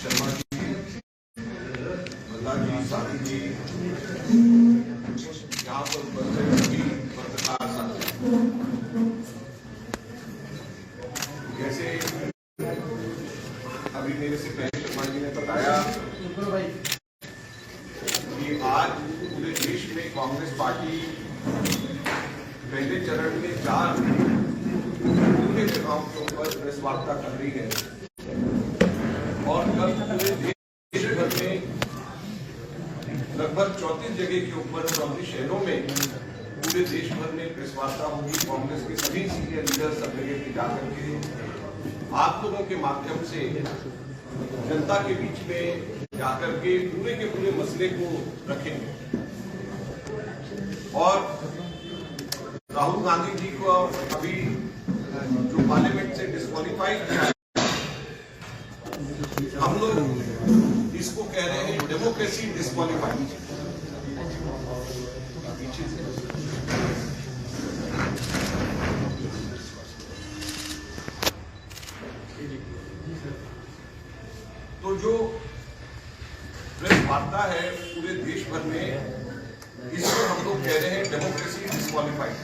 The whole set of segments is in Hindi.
शर्मा जी, भल्ला जी, साथी जी, यहाँ पर उपस्थित सभी पत्रकार साथी, जैसे अभी मेरे से पहले शर्मा जी ने बताया कि आज पूरे देश में कांग्रेस पार्टी पहले चरण में 4 मुख्य जगहों के ऊपर प्रेस वार्ता कर रही है और कल पूरे देश भर में लगभग 34 जगह के ऊपर 34 शहरों में पूरे देश भर में प्रेस वार्ता होगी। कांग्रेस के सभी सीनियर लीडर सब जगह पे जाकर के आप लोगों के माध्यम से जनता के बीच में जाकर के पूरे मसले को रखेंगे। और राहुल गांधी जी को अभी जो पार्लियामेंट से डिस्क्वालीफाई किया, हम लोग इसको कह रहे हैं डेमोक्रेसी डिस्क्वालीफाई। तो जो प्रेस वार्ता है पूरे देश भर में, इसको हम लोग कह रहे हैं डेमोक्रेसी डिस्क्वालीफाइड।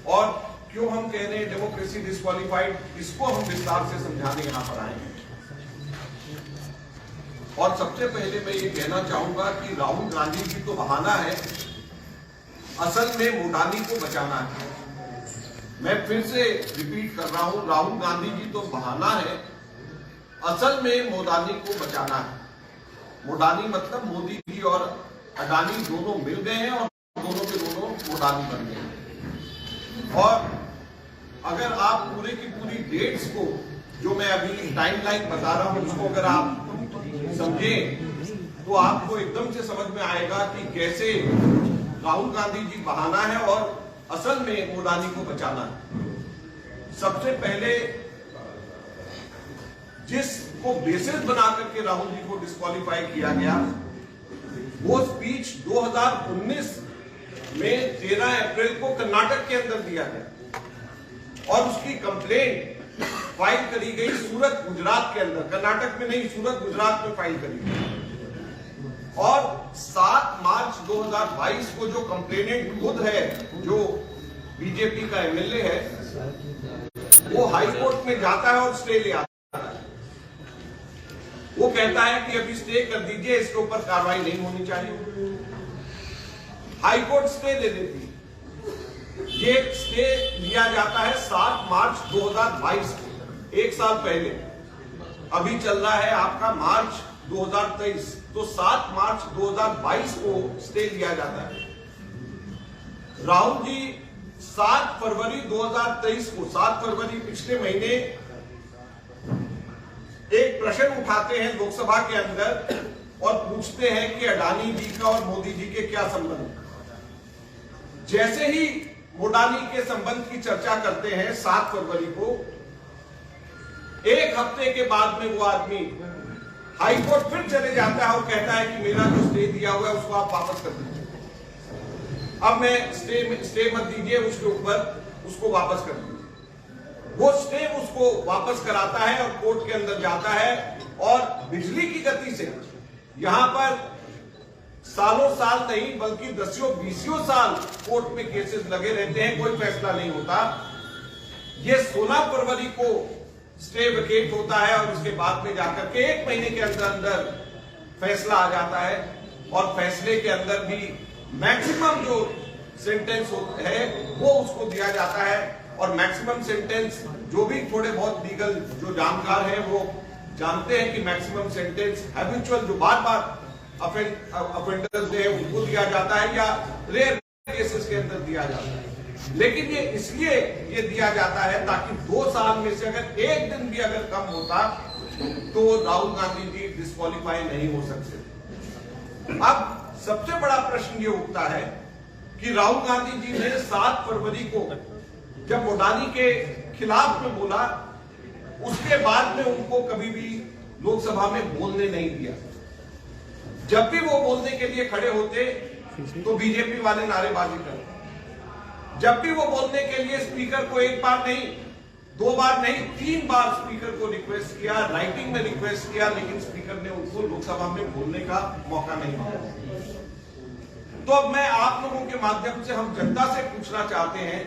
और क्यों हम कह रहे हैं डेमोक्रेसी डिस्क्वालीफाइड, इसको हम विस्तार से समझाने यहां पर आए हैं। और सबसे पहले मैं ये कहना चाहूंगा कि राहुल गांधी जी तो बहाना है, असल में मोडानी को बचाना है। मैं फिर से रिपीट कर रहा हूं, राहुल गांधी जी तो बहाना है, असल में मोडानी को बचाना है। मोडानी मतलब मोदी जी और अडानी दोनों मिल गए हैं और दोनों के दोनों मोडानी बन गए हैं। और अगर आप पूरे की पूरी डेट्स को, जो मैं अभी टाइमलाइन बता रहा हूं, उसको अगर आप समझें तो आपको एकदम से समझ में आएगा कि कैसे राहुल गांधी जी बहाना है और असल में मोडानी को बचाना है। सबसे पहले जिसको बेसिस बना करके राहुल जी को डिस्क्वालीफाई किया गया, वो स्पीच 2019 में 13 अप्रैल को कर्नाटक के अंदर दिया गया और उसकी कंप्लेंट फाइल करी गई सूरत गुजरात के अंदर, कर्नाटक में नहीं, सूरत गुजरात में फाइल करी गई। और 7 मार्च 2022 को जो कंप्लेनेंट खुद है, जो बीजेपी का एमएलए है, वो हाई कोर्ट में जाता है और स्टे ले आता है। वो कहता है कि अभी स्टे कर दीजिए, इसके ऊपर कार्रवाई नहीं होनी चाहिए। हाई कोर्ट स्टे दे देती है। ये स्टे लिया जाता है 7 मार्च 2022 को, 1 साल पहले। अभी चल रहा है आपका मार्च 2023, तो 7 मार्च 2022 को स्टे लिया जाता है। राहुल जी 7 फरवरी 2023 को, 7 फरवरी पिछले महीने, एक प्रश्न उठाते हैं लोकसभा के अंदर और पूछते हैं कि अडानी जी का और मोदी जी के क्या संबंध। जैसे ही मोडानी के संबंध की चर्चा करते हैं 7 फरवरी को, 1 हफ्ते के बाद में वो आदमी हाई कोर्ट फिर चले जाता है और कहता है कि मेरा जो स्टे दिया हुआ है उसको आप वापस कर दीजिए। अब मैं स्टे मत दीजिए, उसके ऊपर उसको वापस कर दीजिए। वो स्टे उसको वापस कराता है और कोर्ट के अंदर जाता है और बिजली की गति से यहां पर सालों साल नहीं बल्कि 10-20 साल कोर्ट में केसेस लगे रहते हैं, कोई फैसला नहीं होता। ये 16 फरवरी को स्टे वेकेट होता है और उसके बाद में जाकर के 1 महीने के अंदर अंदर फैसला आ जाता है। और फैसले के अंदर भी मैक्सिमम जो सेंटेंस है वो उसको दिया जाता है। और मैक्सिमम सेंटेंस, जो भी थोड़े बहुत लीगल जो जानकार हैं वो जानते हैं कि मैक्सिमम सेंटेंस हैबिचुअल, जो बार बार ऑफेंडर्स हैं, उनको दिया जाता है या रेयर केसेस के अंदर दिया जाता है। लेकिन ये इसलिए ये दिया जाता है ताकि 2 साल में से अगर 1 दिन भी अगर कम होता तो राहुल गांधी जी डिस्क्वालीफाई नहीं हो सकते। अब सबसे बड़ा प्रश्न ये उठता है कि राहुल गांधी जी ने 7 फरवरी को जब मोडानी के खिलाफ में बोला, उसके बाद में उनको कभी भी लोकसभा में बोलने नहीं दिया। जब भी वो बोलने के लिए खड़े होते तो बीजेपी वाले नारेबाजी करते। जब भी वो बोलने के लिए स्पीकर को एक बार नहीं 2 बार नहीं 3 बार स्पीकर को रिक्वेस्ट किया, राइटिंग में रिक्वेस्ट किया, लेकिन स्पीकर ने उनको लोकसभा में बोलने का मौका नहीं दिया। तो अब मैं आप लोगों के माध्यम से हम जनता से पूछना चाहते हैं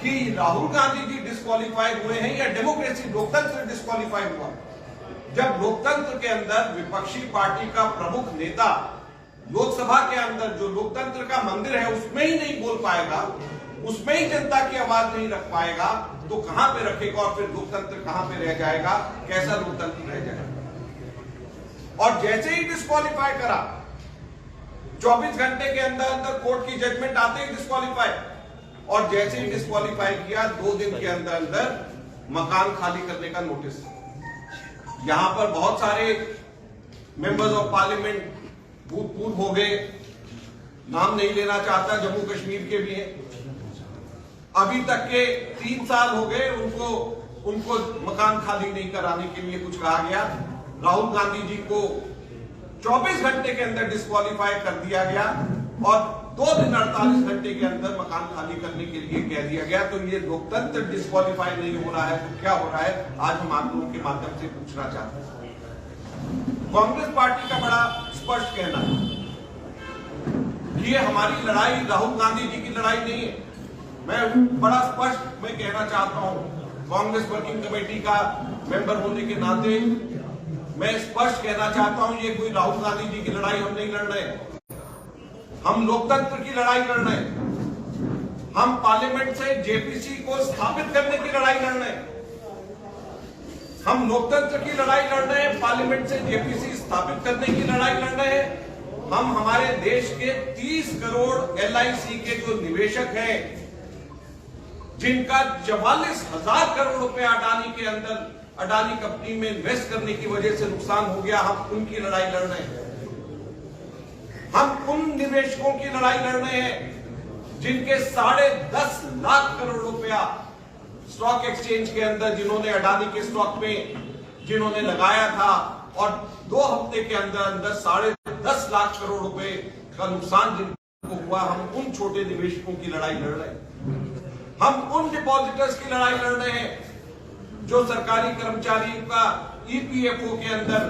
कि राहुल गांधी जी डिस्क्वालीफाई हुए हैं या डेमोक्रेसी लोकतंत्र डिस्क्वालीफाई हुआ? जब लोकतंत्र के अंदर विपक्षी पार्टी का प्रमुख नेता लोकसभा के अंदर जो लोकतंत्र का मंदिर है उसमें ही नहीं बोल पाएगा, उसमें ही जनता की आवाज नहीं रख पाएगा, तो कहां पे रखेगा? और फिर लोकतंत्र कहां पे रह जाएगा? कैसा लोकतंत्र रह जाएगा? और जैसे ही डिस्क्वालीफाई करा, 24 घंटे के अंदर अंदर कोर्ट की जजमेंट आते ही डिस्क्वालीफाई, और जैसे ही डिस्क्वालीफाई किया 2 दिन के अंदर अंदर मकान खाली करने का नोटिस। यहां पर बहुत सारे मेंबर्स ऑफ पार्लियामेंट भूतपूर्व हो गए, नाम नहीं लेना चाहता, जम्मू कश्मीर के भी हैं, अभी तक के 3 साल हो गए उनको मकान खाली नहीं कराने के लिए कुछ कहा गया। राहुल गांधी जी को 24 घंटे के अंदर डिस्क्वालीफाई कर दिया गया और 2 दिन 48 घंटे के अंदर मकान खाली करने के लिए कह दिया गया। तो ये लोकतंत्र डिस्क्वालीफाई नहीं हो रहा है तो क्या हो रहा है? आज हम आप लोगों के माध्यम से पूछना चाहते हैं। कांग्रेस पार्टी का बड़ा स्पष्ट कहना है कि ये हमारी लड़ाई राहुल गांधी जी की लड़ाई नहीं है। मैं बड़ा स्पष्ट मैं कहना चाहता हूं, कांग्रेस वर्किंग कमेटी का मेंबर होने के नाते मैं स्पष्ट कहना चाहता हूं, ये कोई राहुल गांधी जी की लड़ाई हम नहीं लड़ रहे हैं, हम लोकतंत्र की लड़ाई लड़ रहे हैं। हम पार्लियामेंट से जेपीसी को स्थापित करने की लड़ाई लड़ रहे हैं। हम लोकतंत्र की लड़ाई लड़ रहे हैं, पार्लियामेंट से जेपीसी स्थापित करने की लड़ाई लड़ रहे हैं। हम हमारे देश के 30 करोड़ एलआईसी के जो निवेशक हैं, जिनका 44,000 करोड़ रुपए अडानी कंपनी में इन्वेस्ट करने की वजह से नुकसान हो गया, हम उनकी लड़ाई लड़ रहे हैं। हम उन निवेशकों की लड़ाई लड़ रहे हैं जिनके 10.5 लाख करोड़ रुपया स्टॉक एक्सचेंज के अंदर, जिन्होंने अडानी के स्टॉक में जिन्होंने लगाया था, और 2 हफ्ते के अंदर अंदर 10.5 लाख करोड़ रुपए का नुकसान जिनको हुआ। हम उन छोटे निवेशकों की लड़ाई लड़ रहे हैं। हम उन डिपॉजिटर्स की लड़ाई लड़ रहे हैं जो सरकारी कर्मचारियों का ईपीएफओ के अंदर,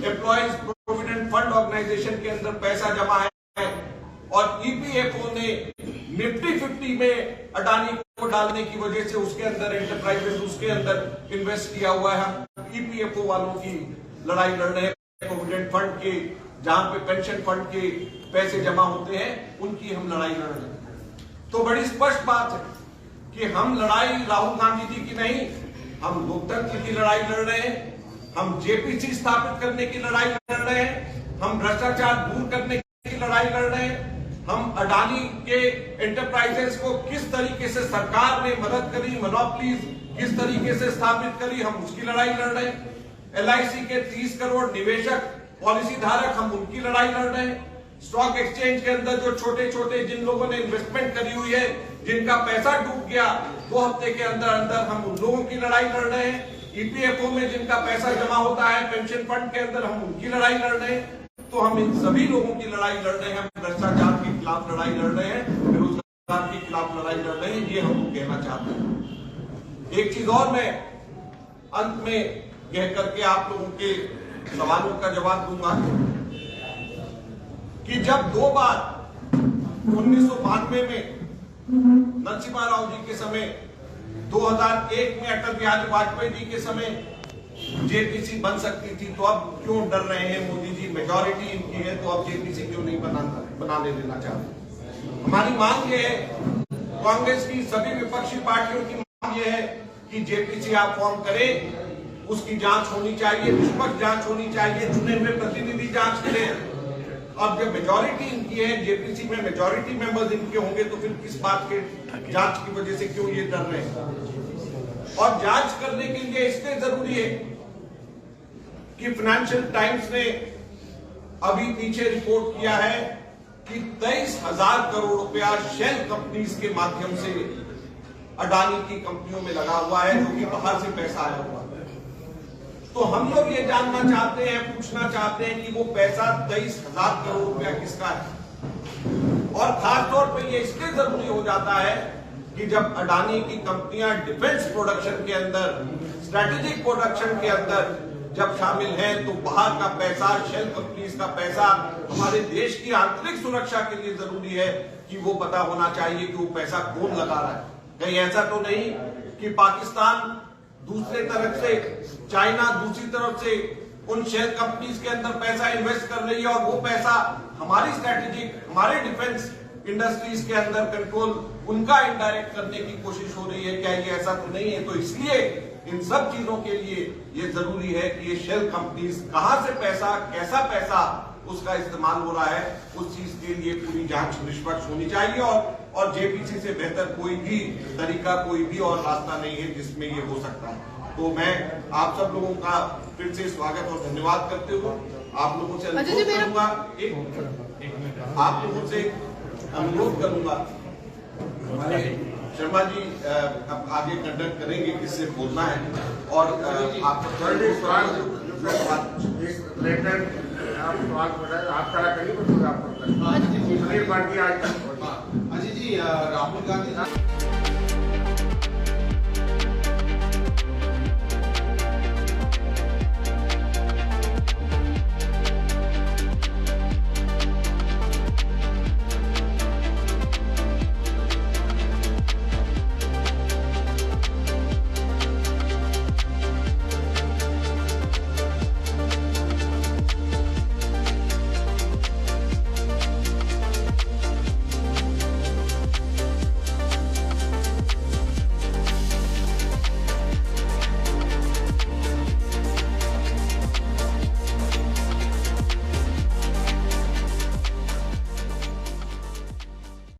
एम्प्लॉयज प्रोविडेंट फंड ऑर्गेनाइजेशन के अंदर पैसा जमा है और ईपीएफओ ने निफ्टी 50 में अडानी को डालने की वजह से उसके अंदर एंटरप्राइजेस उसके अंदर इन्वेस्ट किया हुआ है। हम ईपीएफओ वालों की लड़ाई लड़ रहे हैं, प्रोविडेंट फंड के, जहां पे पेंशन फंड के पैसे जमा होते हैं, उनकी हम लड़ाई लड़ रहे हैं। तो बड़ी स्पष्ट बात है कि हम लड़ाई राहुल गांधी जी की नहीं, हम लोकतंत्र की लड़ाई लड़ रहे हैं। हम जेपीसी स्थापित करने की लड़ाई लड़ रहे हैं। हम भ्रष्टाचार दूर करने की लड़ाई लड़ रहे हैं। हम अडानी के एंटरप्राइजेस को किस तरीके से सरकार ने मदद करी, मोनोपोलीज किस तरीके से स्थापित करी, हम उसकी लड़ाई लड़ रहे हैं। एलआईसी के 30 करोड़ निवेशक, पॉलिसी धारक, हम उनकी लड़ाई लड़ रहे हैं। स्टॉक एक्सचेंज के अंदर जो छोटे छोटे जिन लोगों ने इन्वेस्टमेंट करी हुई है, जिनका पैसा डूब गया 2 हफ्ते के अंदर अंदर, हम उन लोगों की लड़ाई लड़ रहे हैं। ईपीएफओ में जिनका पैसा जमा होता है पेंशन फंड के अंदर, हम उनकी लड़ाई लड़ रहे हैं। तो हम इन सभी लोगों की लड़ाई लड़ रहे हैं। हम भ्रष्टाचार के खिलाफ लड़ाई लड़ रहे हैं, बेरोजगार के खिलाफ लड़ाई लड़ रहे हैं। ये हम कहना चाहते हैं। एक चीज और मैं अंत में कह करके आप लोगों के सवालों का जवाब दूंगा कि जब 2 बार 1992 में नरसिम्हा राव जी के समय, 2001 में अटल बिहारी वाजपेयी जी के समय जेपीसी बन सकती थी, तो अब क्यों डर रहे हैं मोदी जी? मेजॉरिटी इनकी है तो अब जेपीसी क्यों नहीं बनाने देना चाहते? हमारी मांग ये है, कांग्रेस की सभी विपक्षी पार्टियों की मांग ये है कि जेपीसी आप फॉर्म करें, उसकी जांच होनी चाहिए, निष्पक्ष जांच होनी चाहिए, चुने हुए प्रतिनिधि जांच करें। अब जब मेजॉरिटी इनकी है, जेपीसी में मेजॉरिटी मेंबर्स इनके होंगे, तो फिर किस बात के जांच की वजह से क्यों ये डर रहे हैं? और जांच करने के लिए इसलिए जरूरी है कि फाइनेंशियल टाइम्स ने अभी पीछे रिपोर्ट किया है कि 23,000 करोड़ रुपया शेल कंपनीज के माध्यम से अडानी की कंपनियों में लगा हुआ है, जो कि बाहर से पैसा आया हुआ है। तो हम लोग ये जानना चाहते हैं, पूछना चाहते हैं कि वो पैसा 23,000 करोड़ रुपया किसका है? और खासतौर पर ये इसलिए जरूरी हो जाता है कि जब अडानी की कंपनियां डिफेंस प्रोडक्शन के अंदर, स्ट्रेटेजिक प्रोडक्शन के अंदर जब शामिल हैं, तो बाहर का पैसा, शेल कंपनीज का पैसा हमारे देश की आंतरिक सुरक्षा के लिए जरूरी है कि वो पता होना चाहिए कि वो पैसा कौन लगा रहा है। कहीं ऐसा तो नहीं कि पाकिस्तान दूसरे तरफ से, चाइना दूसरी तरफ से उन शेल कंपनीज के अंदर पैसा इन्वेस्ट कर रही है और वो पैसा हमारी स्ट्रेटेजिक, हमारे डिफेंस इंडस्ट्रीज के अंदर कंट्रोल उनका इनडायरेक्ट करने की कोशिश हो रही है। क्या ये ऐसा तो नहीं है? तो इसलिए इन सब चीजों के लिए ये जरूरी है कि ये शेल कंपनीज कहां से पैसा, कैसा पैसा उसका इस्तेमाल हो रहा है, उस चीज के लिए पूरी जांच निष्पक्ष होनी चाहिए और जेपीसी से बेहतर कोई भी तरीका, कोई भी और रास्ता नहीं है जिसमें ये हो सकता है। तो मैं आप सब लोगों का फिर से स्वागत और धन्यवाद करते हुए आप लोगों से अनुरोध करूंगा, आप लोगों से अनुरोध करूंगा, हमारे शर्मा जी अब आगे कंडक्ट करेंगे किससे बोलना है और आपको आप खड़ा करिए, Ajay ji, Rahul Gandhi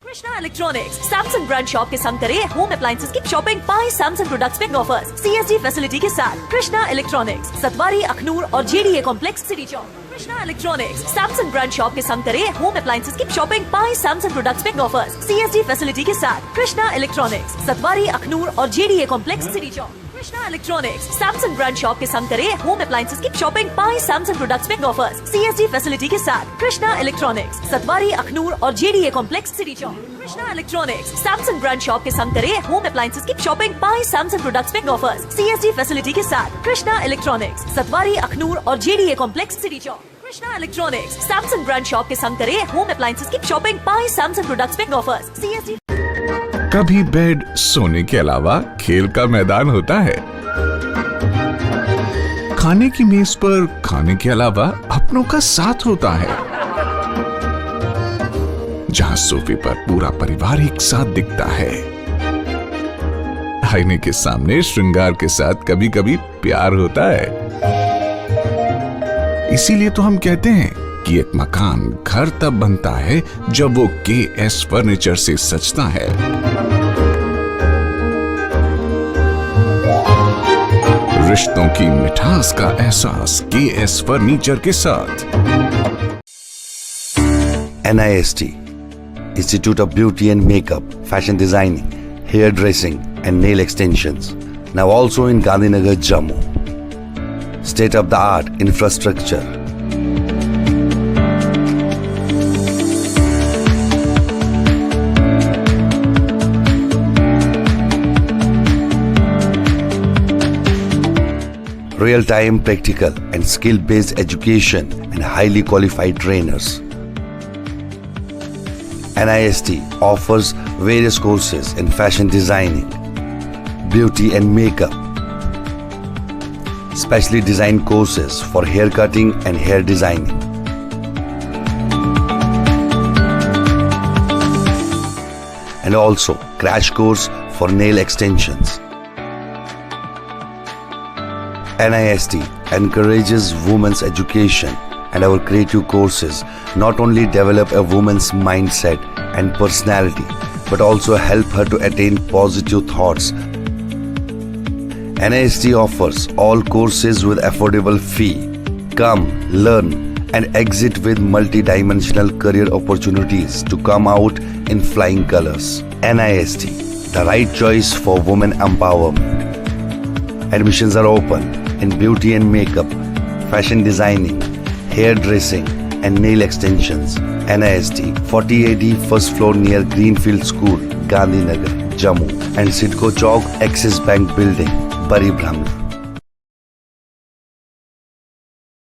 Krishna electronics Samsung brand shop के संग करे होम अप्लायंसेस की shopping buy Samsung products big offers CSD facility के साथ। कृष्णा इलेक्ट्रॉनिक्स, सतवारी, अखनूर और JDA complex, City Chowk. Krishna electronics Samsung brand shop के संग करे होम अप्लायंसेस की shopping buy Samsung products big offers CSD facility के साथ। कृष्णा इलेक्ट्रॉनिक्स, सतवारी, अखनूर और JDA complex, City Chowk. Krishna electronics Samsung brand shop के संग करे होम अप्लायंसेस की shopping buy Samsung products big offers CSD facility के साथ। कृष्णा इलेक्ट्रॉनिक्स, सतवारी, अखनूर और JDA complex, City Chowk. Krishna electronics Samsung brand shop के संग करे होम अप्लायंसेस की shopping buy Samsung products big offers CSD facility के साथ। कृष्णा इलेक्ट्रॉनिक्स, सतवारी, अखनूर और JDA complex, City Chowk. Krishna electronics Samsung brand shop के संग करे होम अप्लायंसेस की shopping buy Samsung products big offers CSD। कभी बेड सोने के अलावा खेल का मैदान होता है, खाने की मेज पर खाने के अलावा अपनों का साथ होता है, जहां सोफे पर पूरा परिवार एक साथ दिखता है, आईने के सामने श्रृंगार के साथ कभी कभी प्यार होता है। इसीलिए तो हम कहते हैं कि एक मकान घर तब बनता है जब वो KS फर्नीचर से सजता है। रिश्तों की मिठास का एहसास KS फर्नीचर के साथ। NIST, Institute of Beauty and Makeup, Fashion Designing, Hair Dressing and Nail Extensions. Now also in Gandhinagar, Jammu. State-of-the-art infrastructure. Real-time practical and skill-based education and highly qualified trainers. NIST offers various courses in fashion designing, beauty and makeup, specially designed courses for hair cutting and hair designing. And also crash course for nail extensions. NIST encourages women's education, and our creative courses not only develop a woman's mindset and personality but also help her to attain positive thoughts. NIST offers all courses with affordable fee. Come, learn and exit with multi-dimensional career opportunities to come out in flying colors. NIST, the right choice for women empowerment. Admissions are open in beauty and makeup, fashion designing, hair dressing and nail extensions. NIST, 40 AD, first floor near Greenfield School, Gandhinagar, Jammu and Sidco Chowk, Axis Bank Building, Bari Brahman.